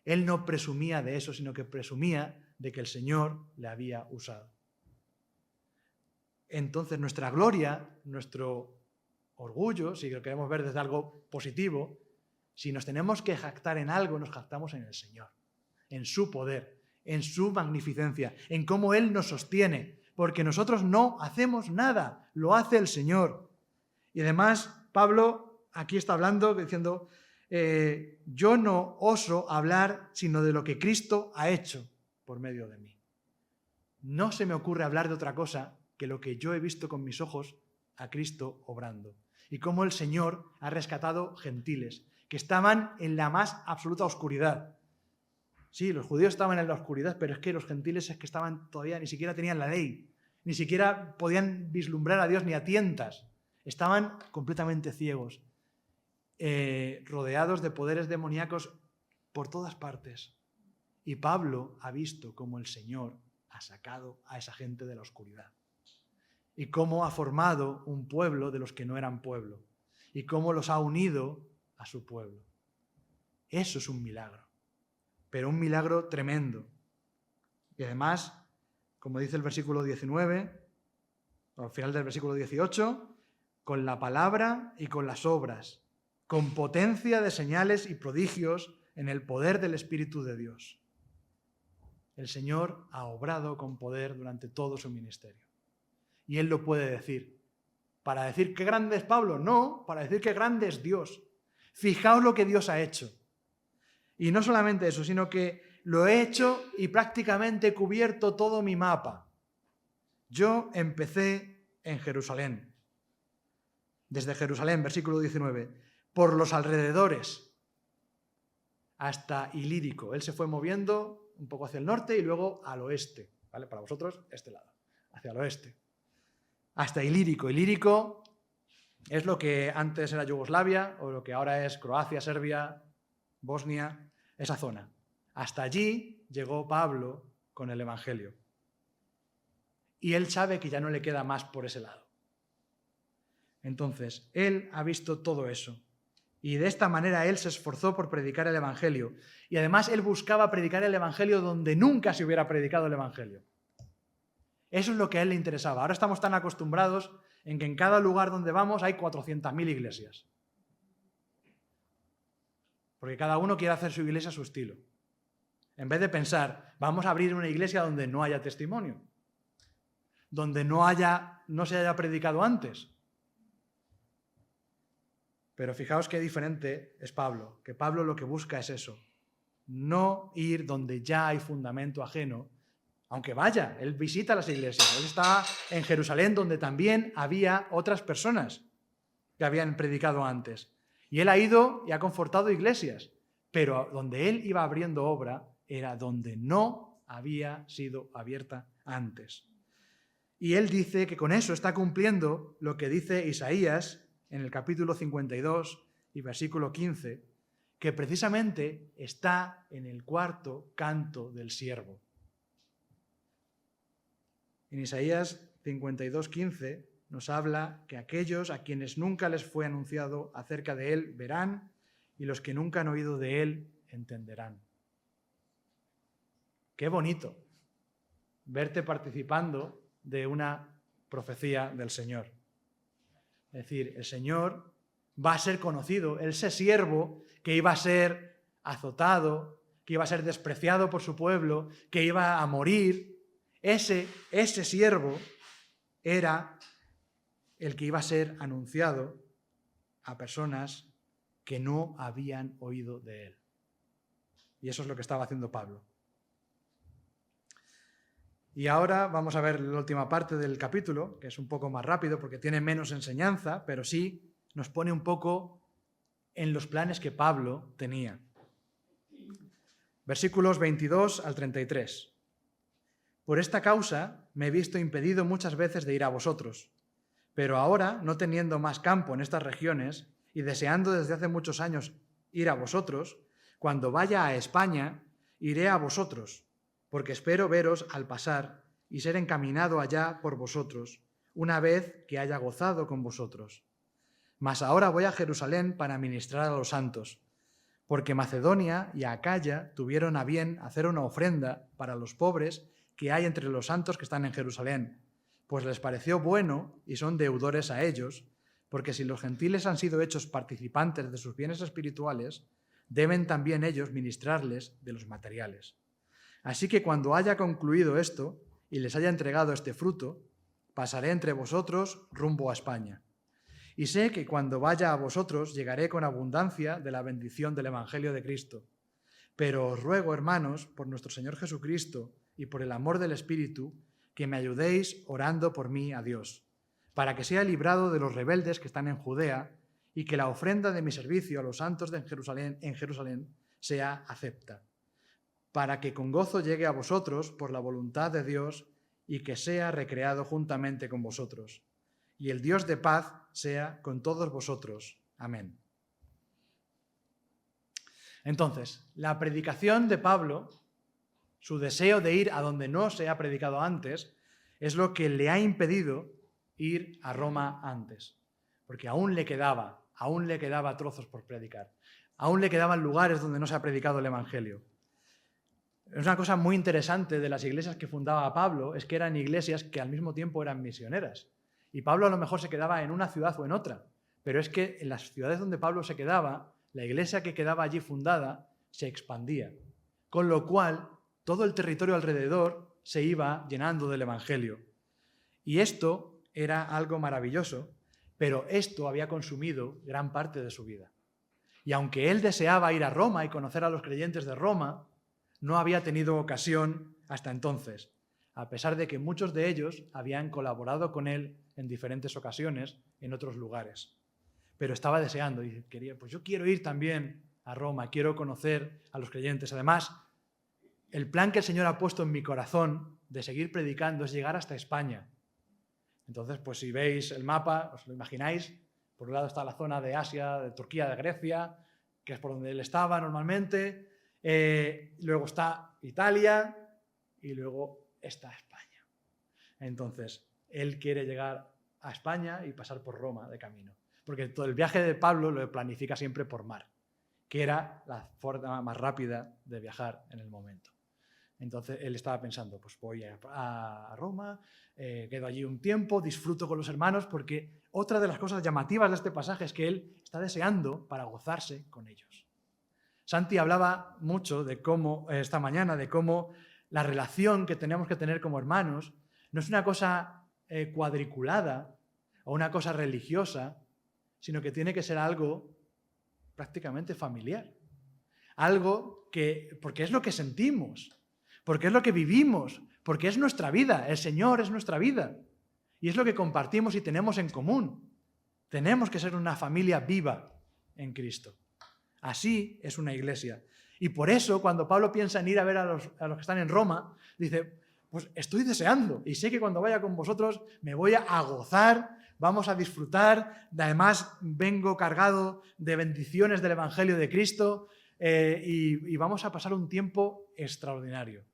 Él no presumía de eso, sino que presumía de que el Señor le había usado. Entonces nuestra gloria, nuestro orgullo, si lo queremos ver desde algo positivo, si nos tenemos que jactar en algo, nos jactamos en el Señor, en su poder, en su magnificencia, en cómo Él nos sostiene, porque nosotros no hacemos nada, lo hace el Señor. Y además, Pablo aquí está hablando, diciendo, yo no oso hablar sino de lo que Cristo ha hecho por medio de mí. No se me ocurre hablar de otra cosa que lo que yo he visto con mis ojos a Cristo obrando. Y cómo el Señor ha rescatado gentiles que estaban en la más absoluta oscuridad. Sí, los judíos estaban en la oscuridad, pero es que los gentiles es que estaban todavía, ni siquiera tenían la ley, ni siquiera podían vislumbrar a Dios ni a tientas. Estaban completamente ciegos, rodeados de poderes demoníacos por todas partes. Y Pablo ha visto cómo el Señor ha sacado a esa gente de la oscuridad. Y cómo ha formado un pueblo de los que no eran pueblo. Y cómo los ha unido a su pueblo. Eso es un milagro. Pero un milagro tremendo. Y además, como dice el versículo 19, al final del versículo 18, con la palabra y con las obras, con potencia de señales y prodigios en el poder del Espíritu de Dios. El Señor ha obrado con poder durante todo su ministerio. Y Él lo puede decir. ¿Para decir qué grande es Pablo? No, para decir qué grande es Dios. Fijaos lo que Dios ha hecho. Y no solamente eso, sino que lo he hecho y prácticamente he cubierto todo mi mapa. Yo empecé en Jerusalén. Desde Jerusalén, versículo 19, por los alrededores hasta Ilírico. Él se fue moviendo un poco hacia el norte y luego al oeste. ¿Vale? Para vosotros, este lado, hacia el oeste. Hasta Ilírico. Ilírico es lo que antes era Yugoslavia o lo que ahora es Croacia, Serbia, Bosnia, esa zona. Hasta allí llegó Pablo con el Evangelio. y él sabe que ya no le queda más por ese lado. Entonces, él ha visto todo eso. Y de esta manera él se esforzó por predicar el Evangelio. Y además él buscaba predicar el Evangelio donde nunca se hubiera predicado el Evangelio. Eso es lo que a él le interesaba. Ahora estamos tan acostumbrados en que en cada lugar donde vamos hay 400.000 iglesias. Porque cada uno quiere hacer su iglesia a su estilo. En vez de pensar, vamos a abrir una iglesia donde no haya testimonio, donde no se haya predicado antes. Pero fijaos qué diferente es Pablo, que Pablo lo que busca es eso, no ir donde ya hay fundamento ajeno, aunque vaya, él visita las iglesias, él está en Jerusalén donde también había otras personas que habían predicado antes. Y él ha ido y ha confortado iglesias, pero donde él iba abriendo obra era donde no había sido abierta antes. Y él dice que con eso está cumpliendo lo que dice Isaías en el capítulo 52 y versículo 15, que precisamente está en el cuarto canto del siervo. En Isaías 52:15 nos habla que aquellos a quienes nunca les fue anunciado acerca de él verán, y los que nunca han oído de él entenderán. Qué bonito verte participando de una profecía del Señor. Es decir, el Señor va a ser conocido, ese siervo que iba a ser azotado, que iba a ser despreciado por su pueblo, que iba a morir, ese siervo era el que iba a ser anunciado a personas que no habían oído de él. Y eso es lo que estaba haciendo Pablo. Y ahora vamos a ver la última parte del capítulo, que es un poco más rápido porque tiene menos enseñanza, pero sí nos pone un poco en los planes que Pablo tenía. Versículos 22 al 33. Por esta causa me he visto impedido muchas veces de ir a vosotros, pero ahora, no teniendo más campo en estas regiones y deseando desde hace muchos años ir a vosotros, cuando vaya a España, iré a vosotros, porque espero veros al pasar y ser encaminado allá por vosotros, una vez que haya gozado con vosotros. Mas ahora voy a Jerusalén para ministrar a los santos, porque Macedonia y Acaya tuvieron a bien hacer una ofrenda para los pobres que hay entre los santos que están en Jerusalén, pues les pareció bueno y son deudores a ellos, porque si los gentiles han sido hechos participantes de sus bienes espirituales, deben también ellos ministrarles de los materiales. Así que cuando haya concluido esto y les haya entregado este fruto, pasaré entre vosotros rumbo a España. Y sé que cuando vaya a vosotros llegaré con abundancia de la bendición del Evangelio de Cristo. Pero os ruego, hermanos, por nuestro Señor Jesucristo y por el amor del Espíritu, que me ayudéis orando por mí a Dios, para que sea librado de los rebeldes que están en Judea y que la ofrenda de mi servicio a los santos en Jerusalén sea acepta, para que con gozo llegue a vosotros por la voluntad de Dios y que sea recreado juntamente con vosotros. Y el Dios de paz sea con todos vosotros. Amén. Entonces, la predicación de Pablo, su deseo de ir a donde no se ha predicado antes, es lo que le ha impedido ir a Roma antes. Porque aún le quedaba trozos por predicar. Aún le quedaban lugares donde no se ha predicado el Evangelio. Es una cosa muy interesante de las iglesias que fundaba Pablo, es que eran iglesias que al mismo tiempo eran misioneras. Y Pablo a lo mejor se quedaba en una ciudad o en otra, pero es que en las ciudades donde Pablo se quedaba, la iglesia que quedaba allí fundada se expandía. Con lo cual, todo el territorio alrededor se iba llenando del Evangelio. Y esto era algo maravilloso, pero esto había consumido gran parte de su vida. Y aunque él deseaba ir a Roma y conocer a los creyentes de Roma, no había tenido ocasión hasta entonces, a pesar de que muchos de ellos habían colaborado con él en diferentes ocasiones en otros lugares. Pero estaba deseando y quería, pues yo quiero ir también a Roma, quiero conocer a los creyentes. Además, el plan que el Señor ha puesto en mi corazón de seguir predicando es llegar hasta España. Entonces, pues si veis el mapa, os lo imagináis, por un lado está la zona de Asia, de Turquía, de Grecia, que es por donde él estaba normalmente, luego está Italia y luego está España. Entonces, él quiere llegar a España y pasar por Roma de camino. Porque todo el viaje de Pablo lo planifica siempre por mar, que era la forma más rápida de viajar en el momento. Entonces él estaba pensando, pues voy a Roma, quedo allí un tiempo, disfruto con los hermanos, porque otra de las cosas llamativas de este pasaje es que él está deseando para gozarse con ellos. Santi hablaba mucho de cómo, esta mañana, de cómo la relación que tenemos que tener como hermanos no es una cosa cuadriculada o una cosa religiosa, sino que tiene que ser algo prácticamente familiar. Algo que, porque es lo que sentimos, porque es lo que vivimos, porque es nuestra vida, el Señor es nuestra vida. Y es lo que compartimos y tenemos en común. Tenemos que ser una familia viva en Cristo. Así es una iglesia. Y por eso, cuando Pablo piensa en ir a ver a los que están en Roma, dice, pues estoy deseando y sé que cuando vaya con vosotros me voy a gozar, vamos a disfrutar, además vengo cargado de bendiciones del Evangelio de Cristo y vamos a pasar un tiempo extraordinario.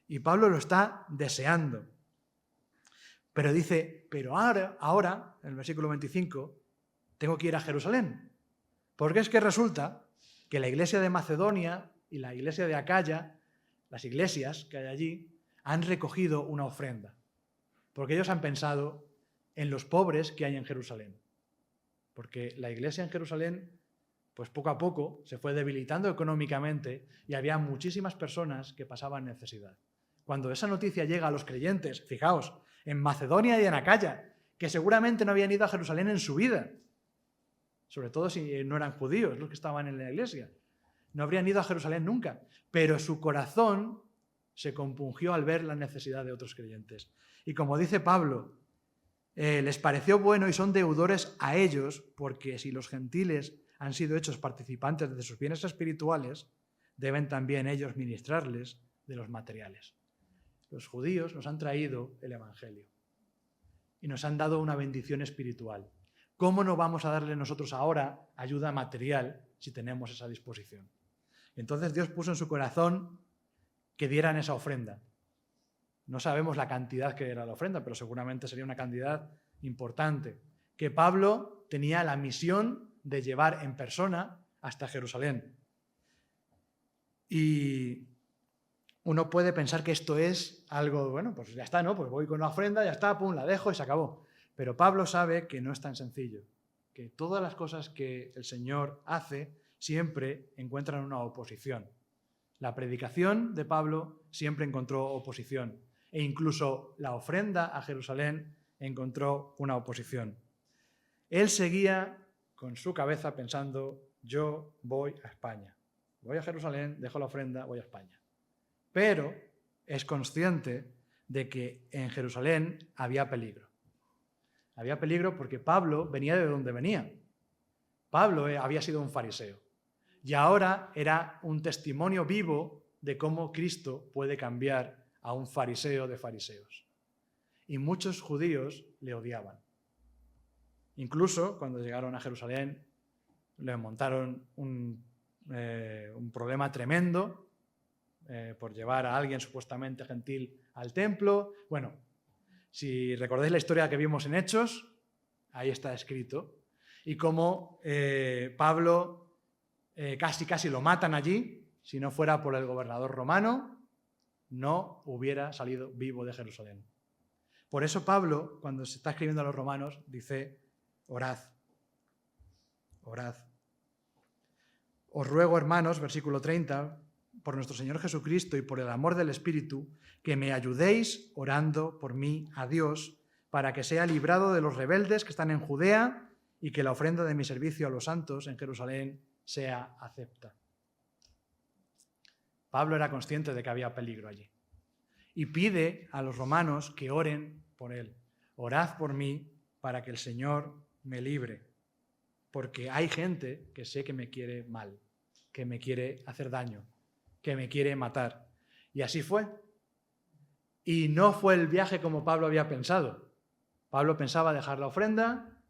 Y Pablo lo está deseando. Pero dice, pero ahora, en el versículo 25, tengo que ir a Jerusalén. Porque es que resulta que la iglesia de Macedonia y la iglesia de Acaya, las iglesias que hay allí, han recogido una ofrenda. Porque ellos han pensado en los pobres que hay en Jerusalén. Porque la iglesia en Jerusalén, pues poco a poco, se fue debilitando económicamente y había muchísimas personas que pasaban necesidad. Cuando esa noticia llega a los creyentes, fijaos, en Macedonia y en Acaya, que seguramente no habían ido a Jerusalén en su vida, sobre todo si no eran judíos los que estaban en la iglesia, no habrían ido a Jerusalén nunca, pero su corazón se compungió al ver la necesidad de otros creyentes. Y como dice Pablo, les pareció bueno y son deudores a ellos, porque si los gentiles han sido hechos participantes de sus bienes espirituales, deben también ellos ministrarles de los materiales. Los judíos nos han traído el Evangelio y nos han dado una bendición espiritual. ¿Cómo no vamos a darle nosotros ahora ayuda material si tenemos esa disposición? Entonces Dios puso en su corazón que dieran esa ofrenda. No sabemos la cantidad que era la ofrenda, pero seguramente sería una cantidad importante, que Pablo tenía la misión de llevar en persona hasta Jerusalén. Y uno puede pensar que esto es algo, bueno, pues ya está, ¿no? Pues voy con una ofrenda, ya está, pum, la dejo y se acabó. Pero Pablo sabe que no es tan sencillo, que todas las cosas que el Señor hace siempre encuentran una oposición. La predicación de Pablo siempre encontró oposición e incluso la ofrenda a Jerusalén encontró una oposición. Él seguía con su cabeza pensando, yo voy a España. Voy a Jerusalén, dejo la ofrenda, voy a España. Pero es consciente de que en Jerusalén había peligro. Había peligro porque Pablo venía de donde venía. Pablo había sido un fariseo y ahora era un testimonio vivo de cómo Cristo puede cambiar a un fariseo de fariseos. Y muchos judíos le odiaban. Incluso cuando llegaron a Jerusalén le montaron un problema tremendo por llevar a alguien supuestamente gentil al templo. Bueno, si recordáis la historia que vimos en Hechos, ahí está escrito. Y cómo Pablo casi lo matan allí. Si no fuera por el gobernador romano, no hubiera salido vivo de Jerusalén. Por eso Pablo, cuando se está escribiendo a los romanos, dice, orad, orad. Os ruego, hermanos, versículo 30, por nuestro Señor Jesucristo y por el amor del Espíritu, que me ayudéis orando por mí a Dios, para que sea librado de los rebeldes que están en Judea y que la ofrenda de mi servicio a los santos en Jerusalén sea acepta. Pablo era consciente de que había peligro allí y pide a los romanos que oren por él. Orad por mí para que el Señor me libre, porque hay gente que sé que me quiere mal, que me quiere hacer daño, que me quiere matar. Y así fue. Y no fue el viaje como Pablo había pensado. Pablo pensaba dejar la ofrenda,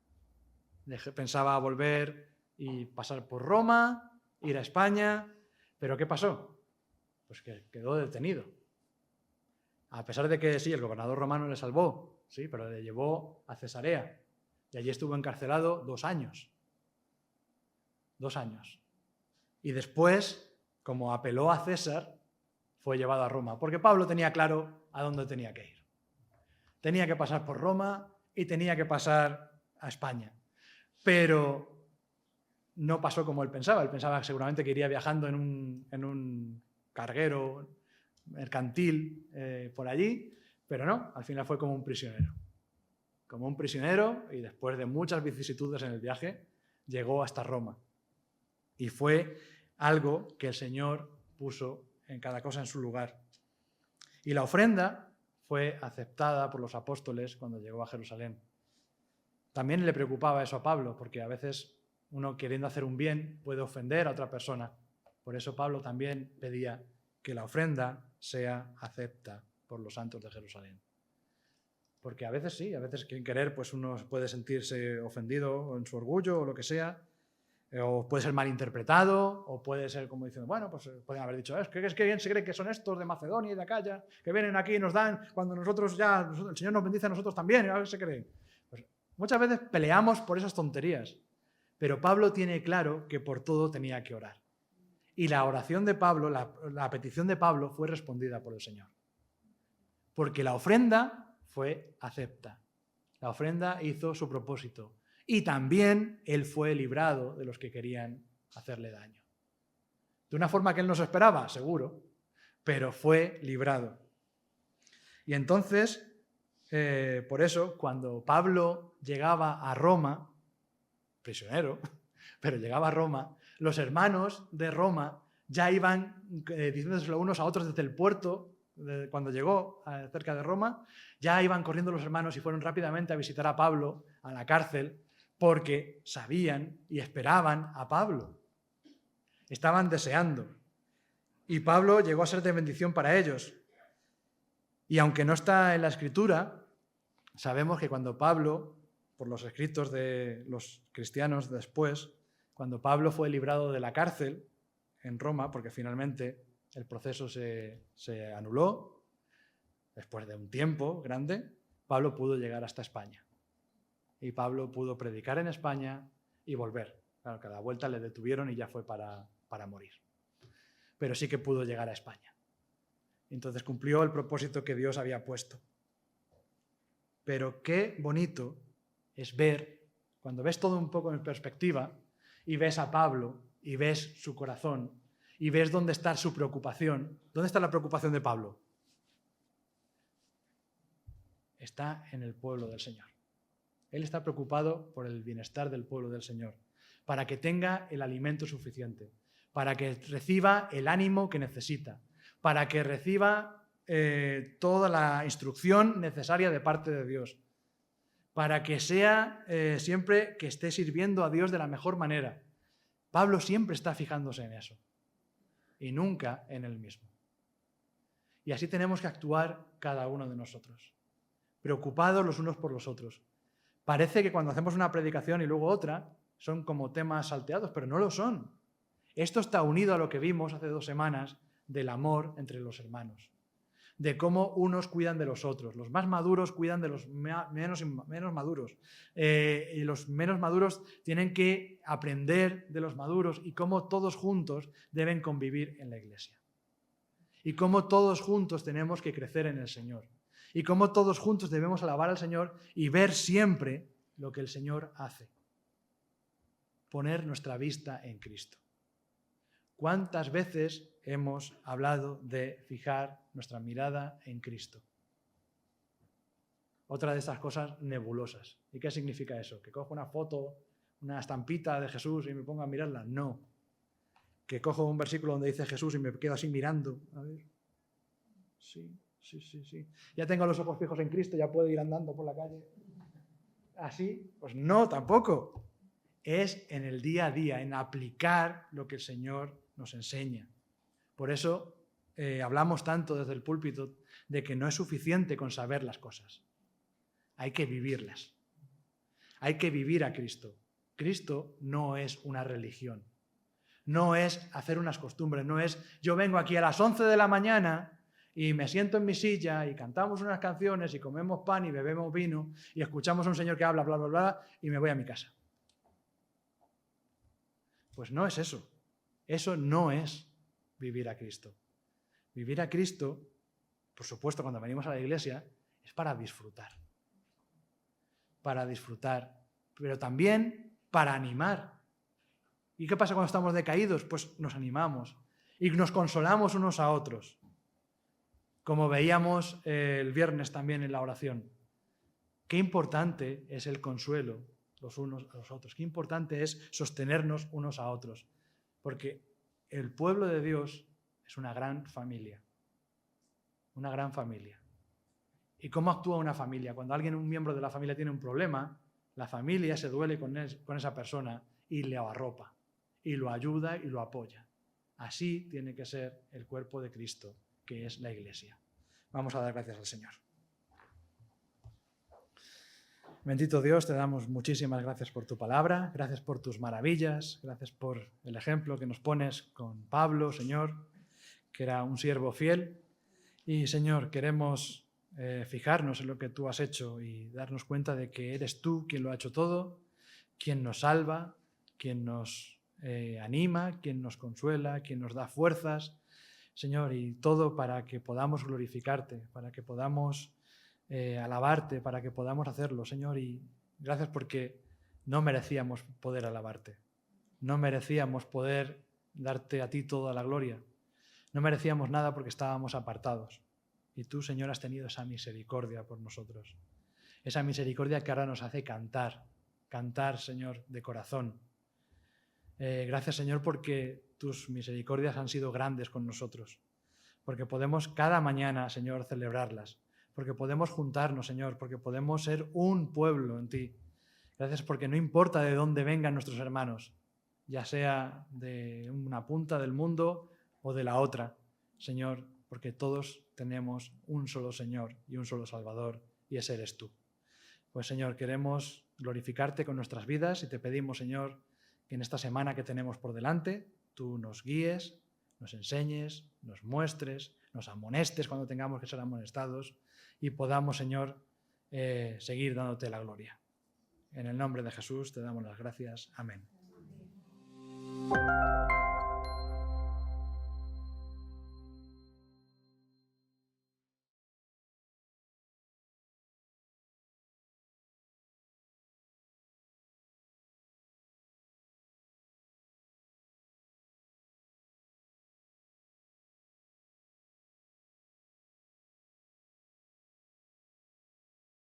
pensaba volver y pasar por Roma, ir a España, pero ¿qué pasó? Pues que quedó detenido. A pesar de que sí, el gobernador romano le salvó, sí, pero le llevó a Cesarea y allí estuvo encarcelado 2 años. 2 años. Y después, como apeló a César, fue llevado a Roma, porque Pablo tenía claro a dónde tenía que ir. Tenía que pasar por Roma y tenía que pasar a España. Pero no pasó como él pensaba. Él pensaba seguramente que iría viajando en un carguero mercantil por allí, pero no, al final fue como un prisionero. Como un prisionero, y después de muchas vicisitudes en el viaje, llegó hasta Roma. Y fue algo que el Señor puso en cada cosa en su lugar. Y la ofrenda fue aceptada por los apóstoles cuando llegó a Jerusalén. También le preocupaba eso a Pablo, porque a veces uno, queriendo hacer un bien, puede ofender a otra persona. Por eso Pablo también pedía que la ofrenda sea acepta por los santos de Jerusalén. Porque a veces sí, a veces sin querer pues uno puede sentirse ofendido en su orgullo o lo que sea, o puede ser malinterpretado, o puede ser como diciendo, bueno, pues pueden haber dicho, es que bien se cree que son estos de Macedonia y de Acaya, que vienen aquí y nos dan, cuando nosotros ya, el Señor nos bendice a nosotros también, y a ver se creen. Pues muchas veces peleamos por esas tonterías, pero Pablo tiene claro que por todo tenía que orar. Y la oración de Pablo, la petición de Pablo fue respondida por el Señor. Porque la ofrenda fue acepta. La ofrenda hizo su propósito. Y también él fue librado de los que querían hacerle daño. De una forma que él no se esperaba, seguro, pero fue librado. Y entonces, por eso, cuando Pablo llegaba a Roma, prisionero, pero llegaba a Roma, los hermanos de Roma ya iban diciéndoselo unos a otros desde el puerto, cuando llegó cerca de Roma, ya iban corriendo los hermanos y fueron rápidamente a visitar a Pablo a la cárcel, porque sabían y esperaban a Pablo. Estaban deseando. Y Pablo llegó a ser de bendición para ellos. Y aunque no está en la Escritura, sabemos que cuando Pablo, por los escritos de los cristianos después, cuando Pablo fue librado de la cárcel en Roma, porque finalmente el proceso se anuló, después de un tiempo grande, Pablo pudo llegar hasta España. Y Pablo pudo predicar en España y volver. Claro, que a la vuelta le detuvieron y ya fue para morir. Pero sí que pudo llegar a España. Entonces cumplió el propósito que Dios había puesto. Pero qué bonito es ver, cuando ves todo un poco en perspectiva, y ves a Pablo, y ves su corazón, y ves dónde está su preocupación. ¿Dónde está la preocupación de Pablo? Está en el pueblo del Señor. Él está preocupado por el bienestar del pueblo del Señor, para que tenga el alimento suficiente, para que reciba el ánimo que necesita, para que reciba toda la instrucción necesaria de parte de Dios, para que sea siempre que esté sirviendo a Dios de la mejor manera. Pablo siempre está fijándose en eso y nunca en él mismo. Y así tenemos que actuar cada uno de nosotros, preocupados los unos por los otros. Parece que cuando hacemos una predicación y luego otra, son como temas salteados, pero no lo son. Esto está unido a lo que vimos hace 2 semanas del amor entre los hermanos, de cómo unos cuidan de los otros. Los más maduros cuidan de los menos maduros. Y los menos maduros tienen que aprender de los maduros y cómo todos juntos deben convivir en la iglesia. Y cómo todos juntos tenemos que crecer en el Señor. Y cómo todos juntos debemos alabar al Señor y ver siempre lo que el Señor hace. Poner nuestra vista en Cristo. ¿Cuántas veces hemos hablado de fijar nuestra mirada en Cristo? Otra de estas cosas nebulosas. ¿Y qué significa eso? ¿Que cojo una foto, una estampita de Jesús y me pongo a mirarla? No. ¿Que cojo un versículo donde dice Jesús y me quedo así mirando? A ver. Sí. Ya tengo los ojos fijos en Cristo, ya puedo ir andando por la calle. ¿Así? Pues no, tampoco. Es en el día a día, en aplicar lo que el Señor nos enseña. Por eso hablamos tanto desde el púlpito de que no es suficiente con saber las cosas. Hay que vivirlas. Hay que vivir a Cristo. Cristo no es una religión. No es hacer unas costumbres. No es yo vengo aquí a las 11 de la mañana y me siento en mi silla y cantamos unas canciones y comemos pan y bebemos vino y escuchamos a un señor que habla, bla, bla, bla, y me voy a mi casa. Pues no es eso. Eso no es vivir a Cristo. Vivir a Cristo, por supuesto, cuando venimos a la iglesia, es para disfrutar. Para disfrutar, pero también para animar. ¿Y qué pasa cuando estamos decaídos? Pues nos animamos y nos consolamos unos a otros. Como veíamos el viernes también en la oración. Qué importante es el consuelo los unos a los otros. Qué importante es sostenernos unos a otros. Porque el pueblo de Dios es una gran familia. Una gran familia. ¿Y cómo actúa una familia? Cuando un miembro de la familia tiene un problema, la familia se duele con esa persona y le arropa, y lo ayuda y lo apoya. Así tiene que ser el cuerpo de Cristo, que es la Iglesia. Vamos a dar gracias al Señor. Bendito Dios, te damos muchísimas gracias por tu palabra, gracias por tus maravillas, gracias por el ejemplo que nos pones con Pablo, Señor, que era un siervo fiel. Y, Señor, queremos fijarnos en lo que tú has hecho y darnos cuenta de que eres tú quien lo ha hecho todo, quien nos salva, quien nos anima, quien nos consuela, quien nos da fuerzas, Señor, y todo para que podamos glorificarte, para que podamos alabarte, para que podamos hacerlo, Señor, y gracias porque no merecíamos poder alabarte, no merecíamos poder darte a ti toda la gloria, no merecíamos nada porque estábamos apartados. Y tú, Señor, has tenido esa misericordia por nosotros. Esa misericordia que ahora nos hace cantar, Señor, de corazón. Gracias, Señor, porque tus misericordias han sido grandes con nosotros. Porque podemos cada mañana, Señor, celebrarlas. Porque podemos juntarnos, Señor, porque podemos ser un pueblo en ti. Gracias porque no importa de dónde vengan nuestros hermanos, ya sea de una punta del mundo o de la otra, Señor, porque todos tenemos un solo Señor y un solo Salvador, y ese eres tú. Pues, Señor, queremos glorificarte con nuestras vidas y te pedimos, Señor, que en esta semana que tenemos por delante, tú nos guíes, nos enseñes, nos muestres, nos amonestes cuando tengamos que ser amonestados y podamos, Señor, seguir dándote la gloria. En el nombre de Jesús te damos las gracias. Amén.